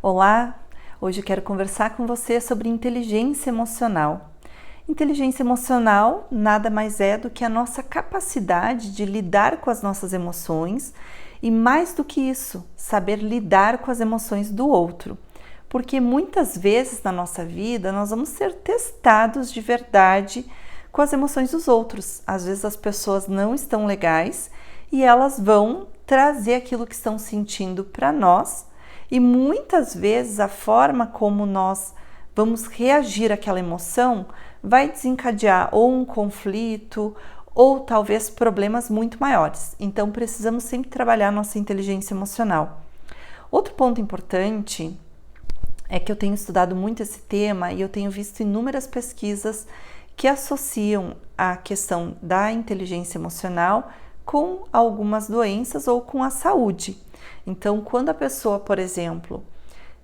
Olá, hoje eu quero conversar com você sobre inteligência emocional. Inteligência emocional nada mais é do que a nossa capacidade de lidar com as nossas emoções e, mais do que isso, saber lidar com as emoções do outro. Porque muitas vezes na nossa vida nós vamos ser testados de verdade com as emoções dos outros. Às vezes as pessoas não estão legais e elas vão trazer aquilo que estão sentindo para nós. E muitas vezes a forma como nós vamos reagir àquela emoção vai desencadear ou um conflito ou talvez problemas muito maiores. Então precisamos sempre trabalhar nossa inteligência emocional. Outro ponto importante é que eu tenho estudado muito esse tema e eu tenho visto inúmeras pesquisas que associam a questão da inteligência emocional com algumas doenças ou com a saúde. Então, quando a pessoa, por exemplo,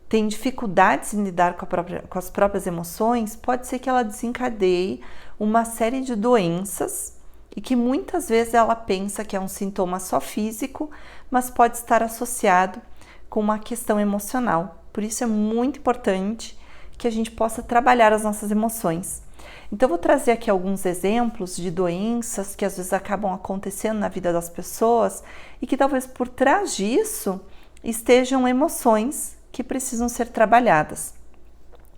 tem dificuldades em lidar com as próprias emoções, pode ser que ela desencadeie uma série de doenças e que muitas vezes ela pensa que é um sintoma só físico, mas pode estar associado com uma questão emocional. Por isso é muito importante que a gente possa trabalhar as nossas emoções. Então, eu vou trazer aqui alguns exemplos de doenças que às vezes acabam acontecendo na vida das pessoas e que talvez por trás disso estejam emoções que precisam ser trabalhadas.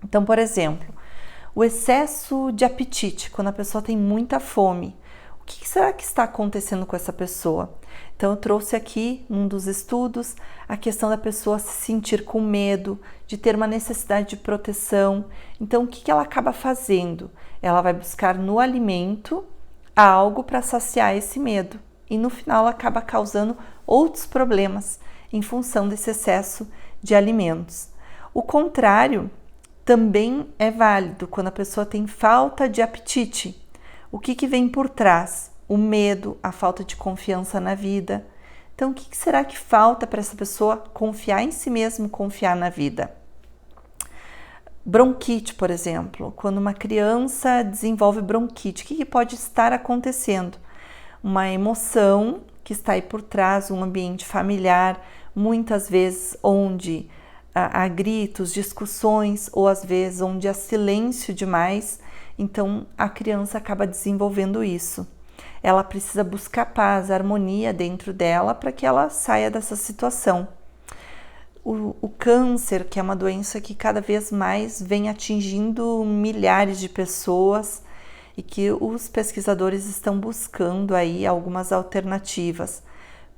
Então, por exemplo, o excesso de apetite, quando a pessoa tem muita fome. O que será que está acontecendo com essa pessoa? Então, eu trouxe aqui, num dos estudos, a questão da pessoa se sentir com medo, de ter uma necessidade de proteção. Então, o que ela acaba fazendo? Ela vai buscar no alimento algo para saciar esse medo. E no final, ela acaba causando outros problemas em função desse excesso de alimentos. O contrário também é válido quando a pessoa tem falta de apetite. O que vem por trás? O medo, a falta de confiança na vida. Então, o que será que falta para essa pessoa confiar em si mesma, confiar na vida? Bronquite, por exemplo. Quando uma criança desenvolve bronquite, o que pode estar acontecendo? Uma emoção que está aí por trás, um ambiente familiar, muitas vezes onde há gritos, discussões, ou às vezes onde há silêncio demais. Então, a criança acaba desenvolvendo isso. Ela precisa buscar paz, harmonia dentro dela para que ela saia dessa situação. O câncer, que é uma doença que cada vez mais vem atingindo milhares de pessoas e que os pesquisadores estão buscando aí algumas alternativas.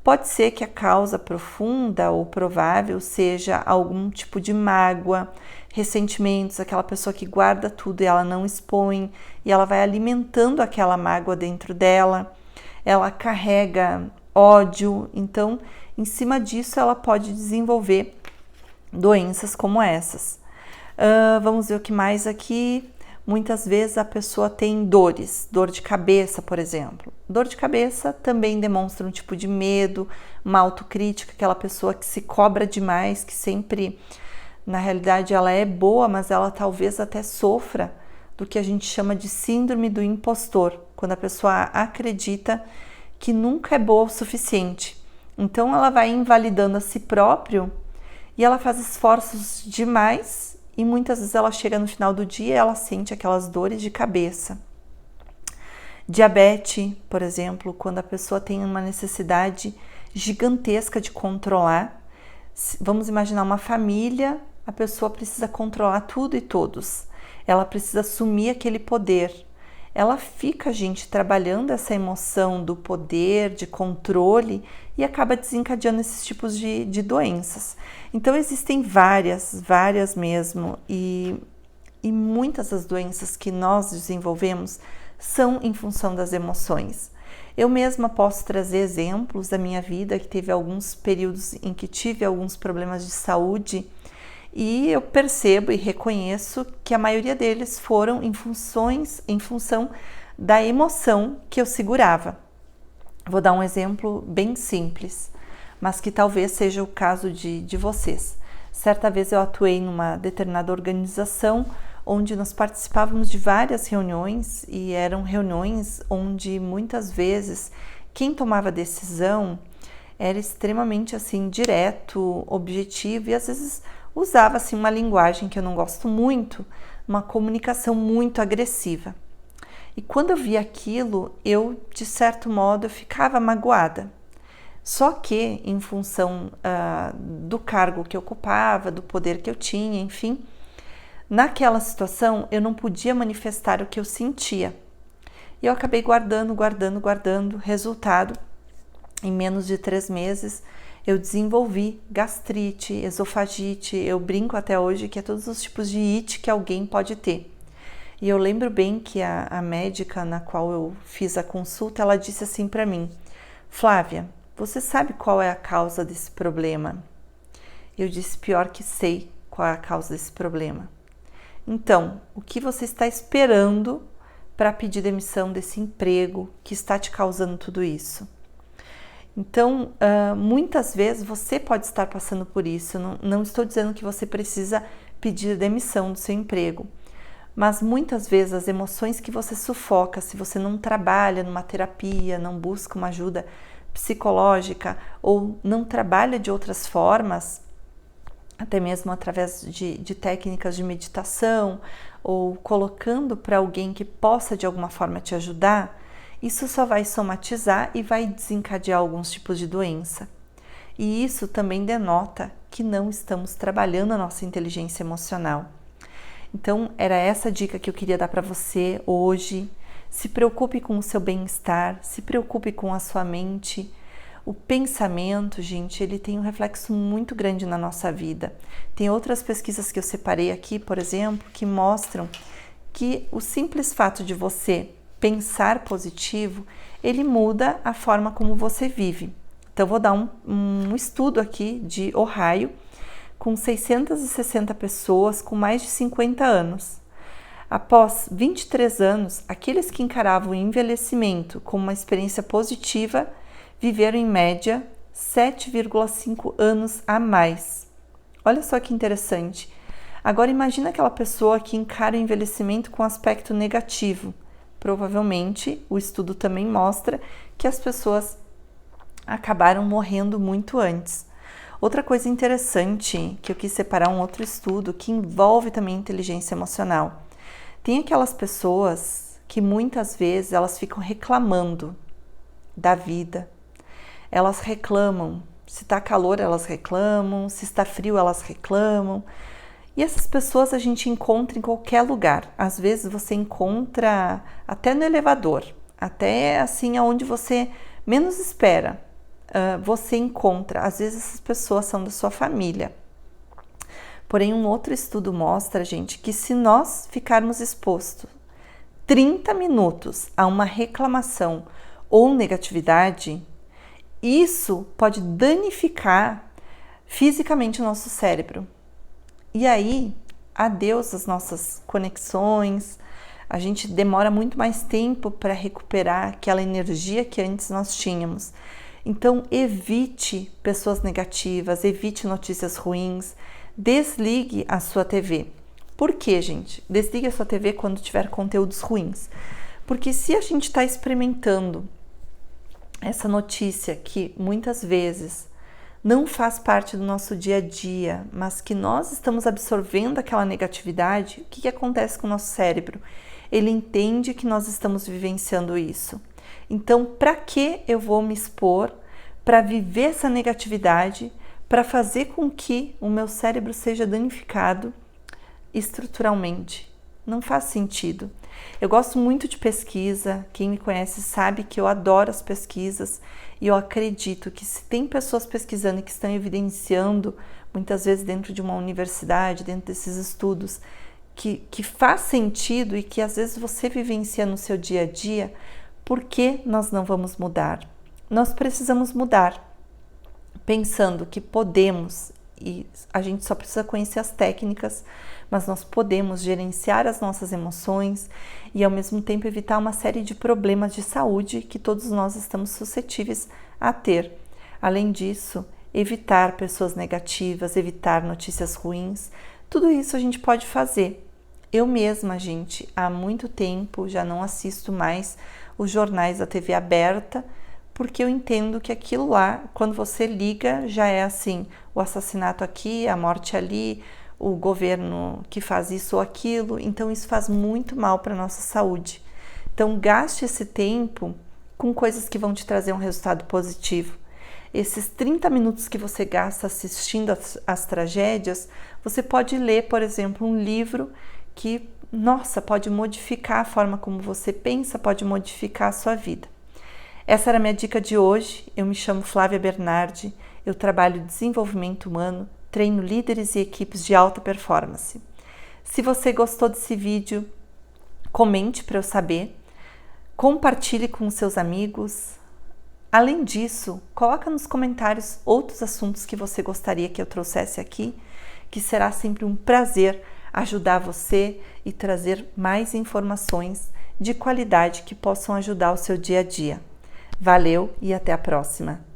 Pode ser que a causa profunda ou provável seja algum tipo de mágoa, ressentimentos, aquela pessoa que guarda tudo e ela não expõe e ela vai alimentando aquela mágoa dentro dela, ela carrega ódio, então em cima disso ela pode desenvolver doenças como essas. Vamos ver o que mais aqui. Muitas vezes a pessoa tem dores, dor de cabeça, por exemplo. Dor de cabeça também demonstra um tipo de medo, uma autocrítica, aquela pessoa que se cobra demais, que sempre, na realidade, ela é boa, mas ela talvez até sofra do que a gente chama de síndrome do impostor, quando a pessoa acredita que nunca é boa o suficiente. Então, ela vai invalidando a si próprio e ela faz esforços demais. E muitas vezes ela chega no final do dia e ela sente aquelas dores de cabeça. Diabetes, por exemplo, quando a pessoa tem uma necessidade gigantesca de controlar. Vamos imaginar uma família, a pessoa precisa controlar tudo e todos. Ela precisa assumir aquele poder. Ela fica, gente, trabalhando essa emoção do poder, de controle e acaba desencadeando esses tipos de doenças. Então, existem várias mesmo, e muitas das doenças que nós desenvolvemos são em função das emoções. Eu mesma posso trazer exemplos da minha vida, que teve alguns períodos em que tive alguns problemas de saúde, e eu percebo e reconheço que a maioria deles foram em função da emoção que eu segurava. Vou dar um exemplo bem simples, mas que talvez seja o caso de vocês. Certa vez eu atuei numa determinada organização onde nós participávamos de várias reuniões e eram reuniões onde muitas vezes quem tomava decisão era extremamente assim direto, objetivo e às vezes usava assim uma linguagem que eu não gosto muito, uma comunicação muito agressiva. E quando eu via aquilo, eu, de certo modo, eu ficava magoada. Só que, em função do cargo que eu ocupava, do poder que eu tinha, enfim, naquela situação eu não podia manifestar o que eu sentia. E eu acabei guardando. Resultado, em menos de 3 meses, eu desenvolvi gastrite, esofagite. Eu brinco até hoje que é todos os tipos de ite que alguém pode ter. E eu lembro bem que a médica na qual eu fiz a consulta, ela disse assim para mim: Flávia, você sabe qual é a causa desse problema? Eu disse: pior que sei qual é a causa desse problema. Então, o que você está esperando para pedir demissão desse emprego que está te causando tudo isso? Então, muitas vezes você pode estar passando por isso. Não estou dizendo que você precisa pedir demissão do seu emprego, mas muitas vezes as emoções que você sufoca, se você não trabalha numa terapia, não busca uma ajuda psicológica ou não trabalha de outras formas, até mesmo através de técnicas de meditação ou colocando para alguém que possa de alguma forma te ajudar, isso só vai somatizar e vai desencadear alguns tipos de doença. E isso também denota que não estamos trabalhando a nossa inteligência emocional. Então, era essa dica que eu queria dar para você hoje. Se preocupe com o seu bem-estar, se preocupe com a sua mente. O pensamento, gente, ele tem um reflexo muito grande na nossa vida. Tem outras pesquisas que eu separei aqui, por exemplo, que mostram que o simples fato de você pensar positivo, ele muda a forma como você vive. Então, vou dar um estudo aqui de Ohio, com 660 pessoas com mais de 50 anos. Após 23 anos, aqueles que encaravam o envelhecimento como uma experiência positiva viveram em média 7,5 anos a mais. Olha só que interessante. Agora imagina aquela pessoa que encara o envelhecimento com aspecto negativo. Provavelmente, o estudo também mostra que as pessoas acabaram morrendo muito antes. Outra coisa interessante, que eu quis separar um outro estudo que envolve também inteligência emocional. Tem aquelas pessoas que muitas vezes elas ficam reclamando da vida. Elas reclamam, se está calor elas reclamam, se está frio elas reclamam. E essas pessoas a gente encontra em qualquer lugar. Às vezes você encontra até no elevador, até assim aonde você menos espera. Você encontra, às vezes essas pessoas são da sua família. Porém, um outro estudo mostra, gente, que se nós ficarmos expostos 30 minutos a uma reclamação ou negatividade, isso pode danificar fisicamente o nosso cérebro. E aí, adeus as nossas conexões, a gente demora muito mais tempo para recuperar aquela energia que antes nós tínhamos. Então, evite pessoas negativas, evite notícias ruins, desligue a sua TV. Por quê, gente? Desligue a sua TV quando tiver conteúdos ruins. Porque se a gente está experimentando essa notícia que muitas vezes não faz parte do nosso dia a dia, mas que nós estamos absorvendo aquela negatividade, o que acontece com o nosso cérebro? Ele entende que nós estamos vivenciando isso. Então, para que eu vou me expor para viver essa negatividade, para fazer com que o meu cérebro seja danificado estruturalmente? Não faz sentido. Eu gosto muito de pesquisa, quem me conhece sabe que eu adoro as pesquisas e eu acredito que se tem pessoas pesquisando e que estão evidenciando, muitas vezes dentro de uma universidade, dentro desses estudos, que faz sentido e que às vezes você vivencia no seu dia a dia, por que nós não vamos mudar? Nós precisamos mudar, pensando que podemos, e a gente só precisa conhecer as técnicas, mas nós podemos gerenciar as nossas emoções e ao mesmo tempo evitar uma série de problemas de saúde que todos nós estamos suscetíveis a ter. Além disso, evitar pessoas negativas, evitar notícias ruins, tudo isso a gente pode fazer. Eu mesma, gente, há muito tempo já não assisto mais os jornais da TV aberta, porque eu entendo que aquilo lá, quando você liga, já é assim, o assassinato aqui, a morte ali, o governo que faz isso ou aquilo, então isso faz muito mal para a nossa saúde. Então gaste esse tempo com coisas que vão te trazer um resultado positivo. Esses 30 minutos que você gasta assistindo as tragédias, você pode ler, por exemplo, um livro que, nossa, pode modificar a forma como você pensa, pode modificar a sua vida. Essa era a minha dica de hoje. Eu me chamo Flávia Bernardi, eu trabalho desenvolvimento humano, treino líderes e equipes de alta performance. Se você gostou desse vídeo, comente para eu saber, compartilhe com seus amigos. Além disso, coloca nos comentários outros assuntos que você gostaria que eu trouxesse aqui, que será sempre um prazer ajudar você e trazer mais informações de qualidade que possam ajudar o seu dia a dia. Valeu e até a próxima!